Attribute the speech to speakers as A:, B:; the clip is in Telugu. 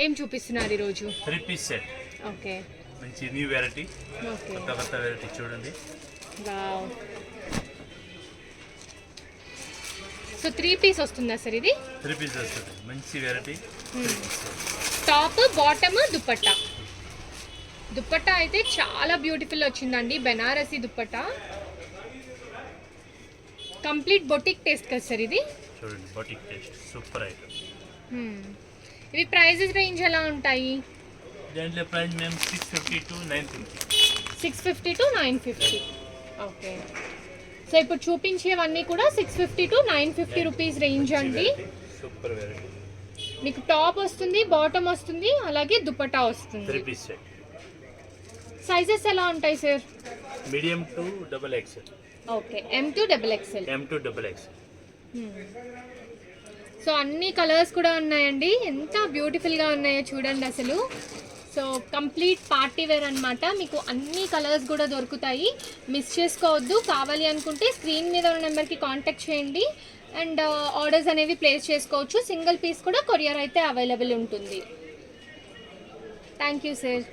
A: ఏం చూపిస్తున్నారు ఈరోజు?
B: 3 పీస్ సెట్.
A: ఓకే,
B: మంచి న్యూ వెరైటీ.
A: ఓకే,
B: కొత్త వెరైటీ చూడండి.
A: వావ్. సో 3 పీస్ వస్తుందా సార్ ఇది?
B: 3 పీస్ వస్తుంది, మంచి variety.
A: Top, bottom, dupatta. Dupatta అయితే చాలా బ్యూటిఫుల్ వచ్చిందండి, Banarasi dupatta. Complete boutique taste కదా సార్ ఇది?
B: చూడండి, బొటిక్ టేస్ట్ సూపర్ ఐటమ్.
A: ఇవి ప్రైజెస్ రేంజ్ ఎలా ఉంటాయి?
B: దాంట్లో ప్రైస్ మేము 650 to 950.
A: 650 to 950. ఓకే, సో ఇప్పుడు చూపించేవన్నీ కూడా 650 to 950 రూపీస్ రేంజ్ అండి.
B: Super variety.
A: మీకు టాప్ వస్తుంది, బాటమ్ వస్తుంది, అలాగే దుపట్టా వస్తుంది.
B: 3 పీస్ సెట్.
A: సైజెస్ ఎలా ఉంటాయి sir?
B: Medium to double XL.
A: Okay, M to XXL.
B: M to double XL.
A: So అన్ని కలర్స్ కూడా ఉన్నాయండి, ఎంత బ్యూటిఫుల్గా ఉన్నాయో చూడండి అసలు. సో కంప్లీట్ పార్టీ వేర్ అనమాట, మీకు అన్ని కలర్స్ కూడా దొరుకుతాయి, మిస్ చేసుకోవద్దు. కావాలి అనుకుంటే స్క్రీన్ మీద ఉన్న నెంబర్కి కాంటాక్ట్ చేయండి అండ్ ఆర్డర్స్ అనేవి ప్లేస్ చేసుకోవచ్చు. సింగిల్ పీస్ కూడా కొరియర్ అయితే అవైలబుల్ ఉంటుంది. Thank you sir.